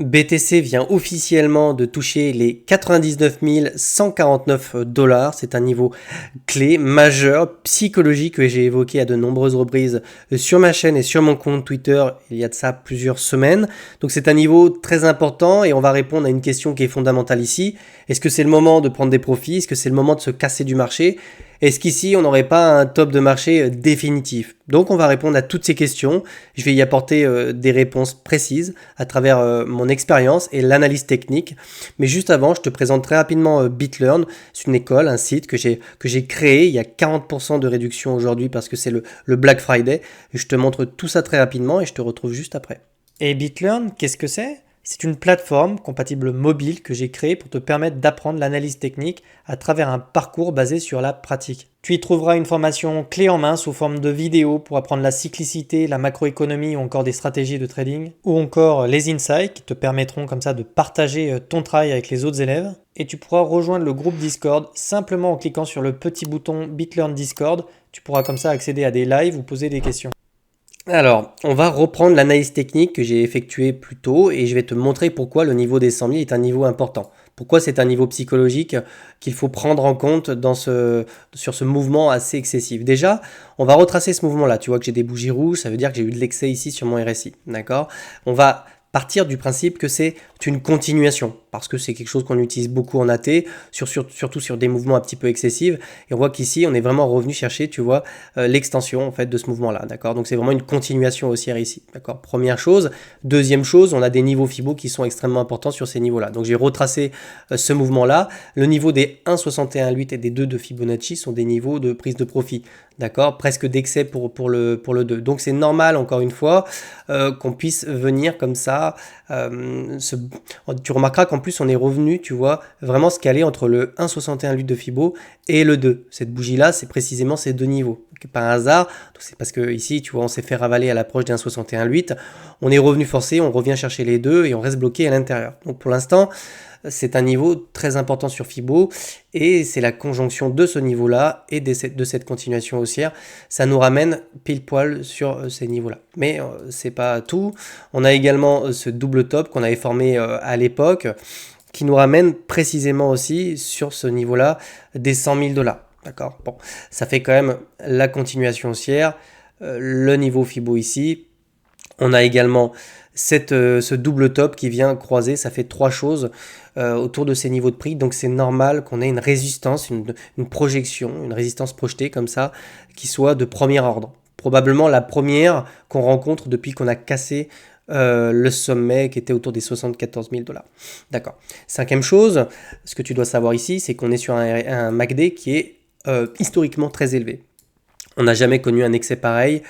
BTC vient officiellement de toucher les 99 149 $. C'est un niveau clé, majeur, psychologique que j'ai évoqué à de nombreuses reprises sur ma chaîne et sur mon compte Twitter il y a de ça plusieurs semaines. Donc c'est un niveau très important et on va répondre à une question qui est fondamentale ici. Est-ce que c'est le moment de prendre des profits? Est-ce que c'est le moment de se casser du marché? Est-ce qu'ici, on n'aurait pas un top de marché définitif? Donc, on va répondre à toutes ces questions. Je vais y apporter des réponses précises à travers mon expérience et l'analyse technique. Mais juste avant, je te présente très rapidement BitLearn. C'est une école, un site que j'ai créé. Il y a 40% de réduction aujourd'hui parce que c'est le Black Friday. Je te montre tout ça très rapidement et je te retrouve juste après. Et BitLearn, qu'est-ce que c'est? C'est une plateforme compatible mobile que j'ai créée pour te permettre d'apprendre l'analyse technique à travers un parcours basé sur la pratique. Tu y trouveras une formation clé en main sous forme de vidéos pour apprendre la cyclicité, la macroéconomie ou encore des stratégies de trading, ou encore les insights qui te permettront comme ça de partager ton travail avec les autres élèves. Et tu pourras rejoindre le groupe Discord simplement en cliquant sur le petit bouton BitLearn Discord. Tu pourras comme ça accéder à des lives ou poser des questions. Alors, on va reprendre l'analyse technique que j'ai effectuée plus tôt et je vais te montrer pourquoi le niveau des 100 000 est un niveau important. Pourquoi c'est un niveau psychologique qu'il faut prendre en compte sur ce mouvement assez excessif. Déjà, on va retracer ce mouvement-là. Tu vois que j'ai des bougies rouges, ça veut dire que j'ai eu de l'excès ici sur mon RSI. D'accord? On va partir du principe que c'est une continuation, parce que c'est quelque chose qu'on utilise beaucoup en AT, surtout sur des mouvements un petit peu excessifs, et on voit qu'ici on est vraiment revenu chercher, tu vois, l'extension en fait de ce mouvement-là, d'accord? Donc c'est vraiment une continuation haussière ici, d'accord? Première chose. Deuxième chose, on a des niveaux Fibo qui sont extrêmement importants sur ces niveaux-là. Donc j'ai retracé ce mouvement-là. Le niveau des 1,61,8 et des 2 de Fibonacci sont des niveaux de prise de profit, d'accord? Presque d'excès pour le 2. Donc c'est normal, encore une fois, qu'on puisse venir comme ça. Tu remarqueras qu'en plus on est revenu, tu vois, vraiment se caler entre le 1,61,8 de Fibo et le 2. Cette bougie-là, c'est précisément ces deux niveaux. Pas un hasard, c'est parce que ici, tu vois, on s'est fait ravaler à l'approche d'un 1,61,8. On est revenu forcé, on revient chercher les deux et on reste bloqué à l'intérieur. Donc pour l'instant, c'est un niveau très important sur Fibo et c'est la conjonction de ce niveau-là et de cette continuation haussière. Ça nous ramène pile poil sur ces niveaux-là. Mais c'est pas tout. On a également ce double top qu'on avait formé à l'époque qui nous ramène précisément aussi sur ce niveau-là des 100 000 $. D'accord? Bon, ça fait quand même la continuation haussière, le niveau Fibo ici. On a également ce double top qui vient croiser, ça fait trois choses autour de ces niveaux de prix. Donc c'est normal qu'on ait une résistance, une projection, une résistance projetée comme ça, qui soit de premier ordre. Probablement la première qu'on rencontre depuis qu'on a cassé le sommet qui était autour des 74 000 $. D'accord. Cinquième chose, ce que tu dois savoir ici, c'est qu'on est sur un MACD qui est historiquement très élevé. On n'a jamais connu un excès pareil.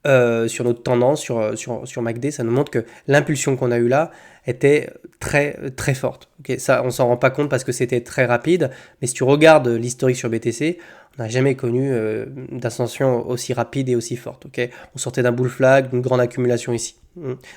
Sur notre tendance sur MACD, ça nous montre que l'impulsion qu'on a eue là était très très forte. Okay, ça, on s'en rend pas compte parce que c'était très rapide, mais si tu regardes l'historique sur BTC, on n'a jamais connu d'ascension aussi rapide et aussi forte. Okay, on sortait d'un bull flag, d'une grande accumulation ici.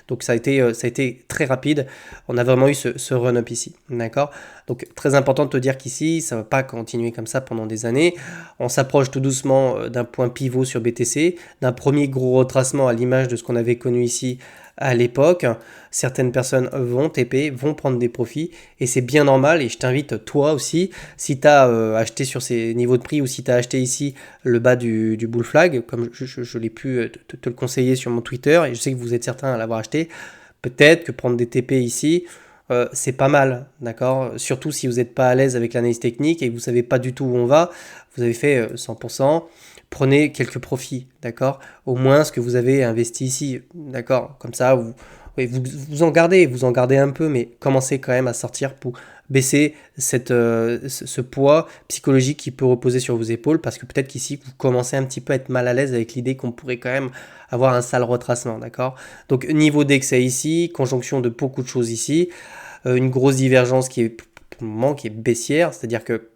Donc ça a été très rapide. On a vraiment eu ce run-up ici. D'accord? Donc très important de te dire qu'ici, ça ne va pas continuer comme ça pendant des années. On s'approche tout doucement d'un point pivot sur BTC, d'un premier gros retracement à l'image de ce qu'on avait connu ici à l'époque. Certaines personnes vont TP, vont prendre des profits et c'est bien normal. Et je t'invite toi aussi, si tu as acheté sur ces niveaux de prix ou si tu as acheté ici le bas du bull flag, comme je l'ai pu te le conseiller sur mon Twitter et je sais que vous êtes certains à l'avoir acheté, peut-être que prendre des TP ici, c'est pas mal, d'accord? Surtout si vous n'êtes pas à l'aise avec l'analyse technique et que vous ne savez pas du tout où on va, vous avez fait 100%, prenez quelques profits, d'accord? Au moins ce que vous avez investi ici, d'accord? Comme ça, vous en gardez un peu, mais commencez quand même à sortir pour baisser ce poids psychologique qui peut reposer sur vos épaules, parce que peut-être qu'ici, vous commencez un petit peu à être mal à l'aise avec l'idée qu'on pourrait quand même avoir un sale retracement, d'accord? Donc niveau d'excès ici, conjonction de beaucoup de choses ici, une grosse divergence qui est pour le moment qui est baissière, c'est-à-dire que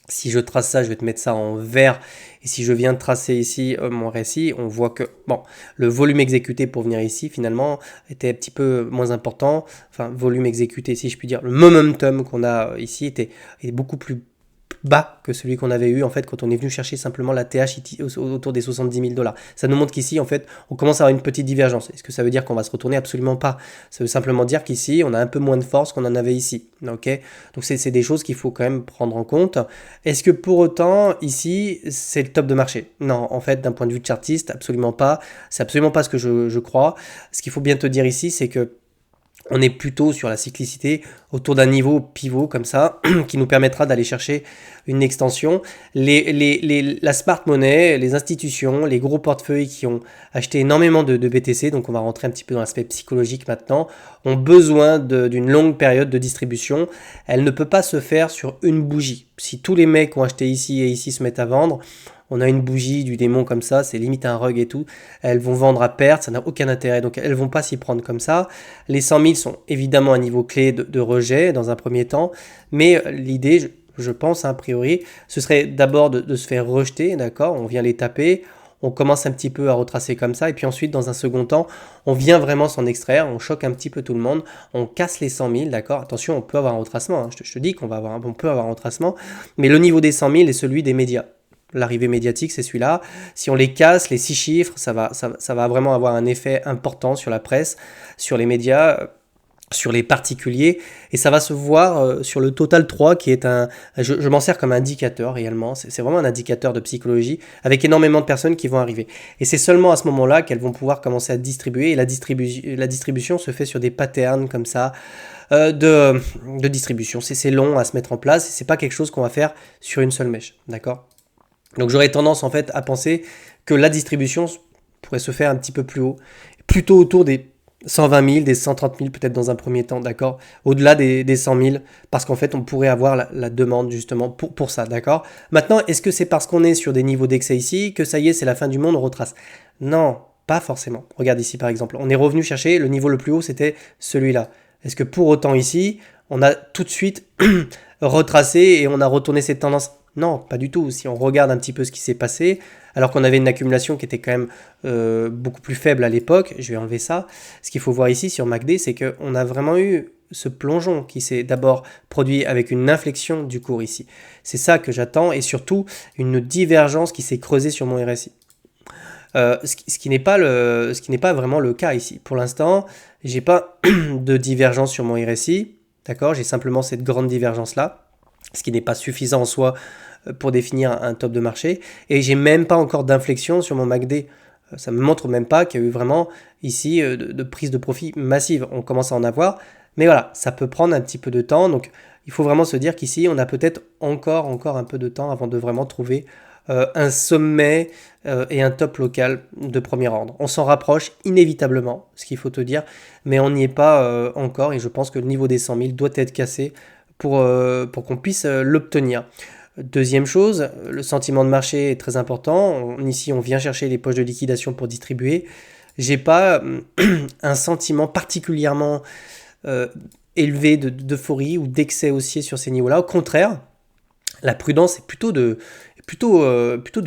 si je trace ça, je vais te mettre ça en vert. Et si je viens de tracer ici mon récit, on voit que bon, le volume exécuté pour venir ici, finalement, était un petit peu moins important. Enfin, volume exécuté, si je puis dire. Le momentum qu'on a ici était beaucoup plus bas que celui qu'on avait eu en fait quand on est venu chercher simplement la TH autour des 70 000 $. Ça nous montre qu'ici en fait on commence à avoir une petite divergence. Est-ce que ça veut dire qu'on va se retourner? Absolument pas. Ça veut simplement dire qu'ici on a un peu moins de force qu'on en avait ici. Ok, donc c'est des choses qu'il faut quand même prendre en compte. Est-ce que pour autant ici c'est le top de marché? Non, en fait d'un point de vue chartiste, absolument pas. C'est absolument pas ce que je crois. Ce qu'il faut bien te dire ici, c'est que on est plutôt sur la cyclicité autour d'un niveau pivot comme ça qui nous permettra d'aller chercher une extension. La smart money, les institutions, les gros portefeuilles qui ont acheté énormément de BTC, donc on va rentrer un petit peu dans l'aspect psychologique maintenant, ont besoin d'une longue période de distribution. Elle ne peut pas se faire sur une bougie. Si tous les mecs qui ont acheté ici et ici se mettent à vendre, on a une bougie du démon comme ça, c'est limite un rug et tout, elles vont vendre à perte, ça n'a aucun intérêt, donc elles vont pas s'y prendre comme ça. Les 100 000 sont évidemment un niveau clé de rejet dans un premier temps, mais l'idée, je pense a priori, ce serait d'abord de se faire rejeter, d'accord, on vient les taper, on commence un petit peu à retracer comme ça, et puis ensuite, dans un second temps, on vient vraiment s'en extraire, on choque un petit peu tout le monde, on casse les 100 000, d'accord. Attention, on peut avoir un retracement, hein. Je te dis qu'on peut avoir un retracement, mais le niveau des 100 000 est celui des médias. L'arrivée médiatique, c'est celui-là. Si on les casse, les 6 chiffres, ça va vraiment avoir un effet important sur la presse, sur les médias, sur les particuliers, et ça va se voir sur le Total 3 qui est je m'en sers comme indicateur réellement, c'est vraiment un indicateur de psychologie avec énormément de personnes qui vont arriver. Et c'est seulement à ce moment-là qu'elles vont pouvoir commencer à distribuer, et la distribution se fait sur des patterns comme ça, de distribution. C'est long à se mettre en place, et c'est pas quelque chose qu'on va faire sur une seule mèche, d'accord? Donc j'aurais tendance en fait à penser que la distribution pourrait se faire un petit peu plus haut, plutôt autour des 120 000, des 130 000 peut-être dans un premier temps, d'accord? Au-delà des 100 000, parce qu'en fait on pourrait avoir la demande justement pour ça, d'accord? Maintenant, est-ce que c'est parce qu'on est sur des niveaux d'excès ici que ça y est, c'est la fin du monde, on retrace? Non, pas forcément. Regarde ici par exemple, on est revenu chercher, le niveau le plus haut c'était celui-là. Est-ce que pour autant ici, on a tout de suite retracé et on a retourné cette tendance? Non, pas du tout. Si on regarde un petit peu ce qui s'est passé, alors qu'on avait une accumulation qui était quand même beaucoup plus faible à l'époque, je vais enlever ça. Ce qu'il faut voir ici sur MACD, c'est qu'on a vraiment eu ce plongeon qui s'est d'abord produit avec une inflexion du cours ici. C'est ça que j'attends, et surtout une divergence qui s'est creusée sur mon RSI. Ce qui n'est pas vraiment le cas ici. Pour l'instant, j'ai pas de divergence sur mon RSI, d'accord? J'ai simplement cette grande divergence-là, ce qui n'est pas suffisant en soi pour définir un top de marché, et j'ai même pas encore d'inflexion sur mon MACD. Ça me montre même pas qu'il y a eu vraiment ici de prise de profit massive. On commence à en avoir, mais voilà, ça peut prendre un petit peu de temps, donc il faut vraiment se dire qu'ici on a peut-être encore un peu de temps avant de vraiment trouver un sommet et un top local de premier ordre. On s'en rapproche inévitablement, ce qu'il faut te dire, mais on n'y est pas encore, et je pense que le niveau des 100 000 doit être cassé pour qu'on puisse l'obtenir. Deuxième chose, le sentiment de marché est très important. Ici, on vient chercher les poches de liquidation pour distribuer. J'ai pas un sentiment particulièrement élevé d'euphorie ou d'excès haussier sur ces niveaux-là. Au contraire, la prudence est plutôt de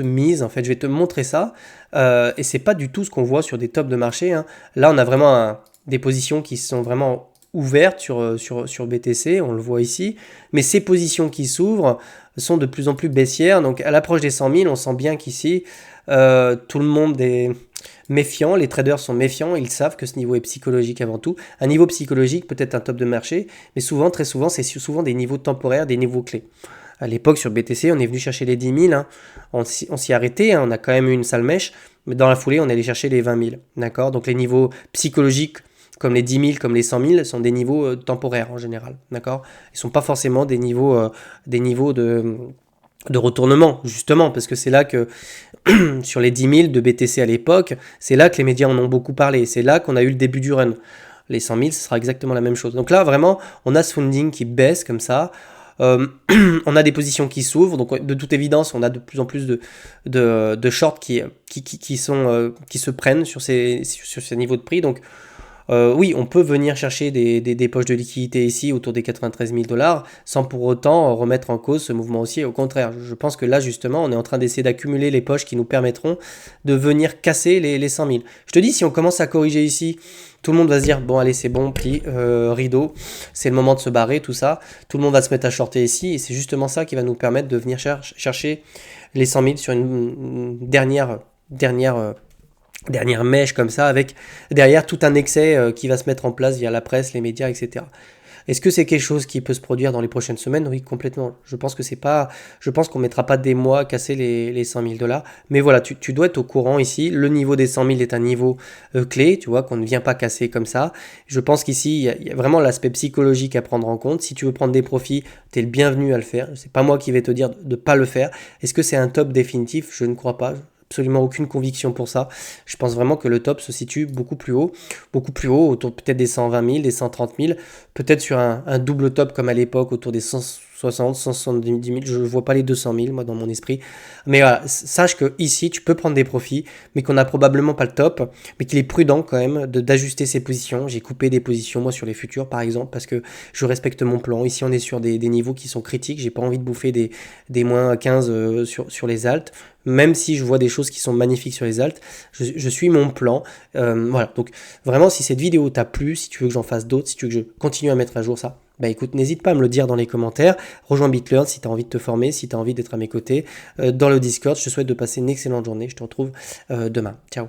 mise. En fait, je vais te montrer ça. Et c'est pas du tout ce qu'on voit sur des tops de marché, hein. Là, on a vraiment des positions qui sont vraiment ouvertes sur BTC, on le voit ici. Mais ces positions qui s'ouvrent sont de plus en plus baissières. Donc, à l'approche des 100 000, on sent bien qu'ici, tout le monde est méfiant. Les traders sont méfiants. Ils savent que ce niveau est psychologique avant tout. Un niveau psychologique peut être un top de marché, mais souvent, très souvent, c'est souvent des niveaux temporaires, des niveaux clés. À l'époque, sur BTC, on est venu chercher les 10 000. Hein. On s'y arrêtait. Hein. On a quand même eu une sale mèche. Mais dans la foulée, on est allé chercher les 20 000. D'accord? Donc, les niveaux psychologiques, comme les 10 000, comme les 100 000, sont des niveaux temporaires en général. D'accord? Ils ne sont pas forcément des niveaux de retournement, justement, parce que c'est là que, sur les 10 000 de BTC à l'époque, c'est là que les médias en ont beaucoup parlé. C'est là qu'on a eu le début du run. Les 100 000, ce sera exactement la même chose. Donc là, vraiment, on a ce funding qui baisse comme ça. On a des positions qui s'ouvrent, donc de toute évidence on a de plus en plus de shorts qui se prennent sur ces niveaux de prix, donc Oui, on peut venir chercher des poches de liquidité ici autour des 93 000 dollars sans pour autant remettre en cause ce mouvement haussier. Au contraire, je pense que là, justement, on est en train d'essayer d'accumuler les poches qui nous permettront de venir casser les 100 000. Je te dis, si on commence à corriger ici, tout le monde va se dire, bon, allez, c'est bon, petit rideau, c'est le moment de se barrer, tout ça. Tout le monde va se mettre à shorter ici et c'est justement ça qui va nous permettre de venir chercher les 100 000 sur une dernière mèche comme ça, avec derrière tout un excès qui va se mettre en place via la presse, les médias, etc. Est-ce que c'est quelque chose qui peut se produire dans les prochaines semaines? Oui, complètement. Je pense que c'est pas, je pense qu'on mettra pas des mois à casser les 100 000 dollars. Mais voilà, tu dois être au courant ici. Le niveau des 100 000 est un niveau clé, tu vois, qu'on ne vient pas casser comme ça. Je pense qu'ici, il y a vraiment l'aspect psychologique à prendre en compte. Si tu veux prendre des profits, tu es le bienvenu à le faire. C'est pas moi qui vais te dire de ne pas le faire. Est-ce que c'est un top définitif? Je ne crois pas. Absolument aucune conviction pour ça. Je pense vraiment que le top se situe beaucoup plus haut, autour peut-être des 120 000, des 130 000, peut-être sur un double top comme à l'époque, autour des 160, 170 000. Je ne vois pas les 200 000, moi, dans mon esprit. Mais voilà, sache que ici, tu peux prendre des profits, mais qu'on n'a probablement pas le top, mais qu'il est prudent quand même d'ajuster ses positions. J'ai coupé des positions, moi, sur les futurs, par exemple, parce que je respecte mon plan. Ici, on est sur des niveaux qui sont critiques. J'ai pas envie de bouffer des moins 15 sur les alts. Même si je vois des choses qui sont magnifiques sur les alts, je suis mon plan. Voilà, donc vraiment, si cette vidéo t'a plu, si tu veux que j'en fasse d'autres, si tu veux que je continue à mettre à jour ça, bah écoute, n'hésite pas à me le dire dans les commentaires. Rejoins BitLearn si tu as envie de te former, si tu as envie d'être à mes côtés dans le Discord. Je te souhaite de passer une excellente journée. Je te retrouve demain. Ciao.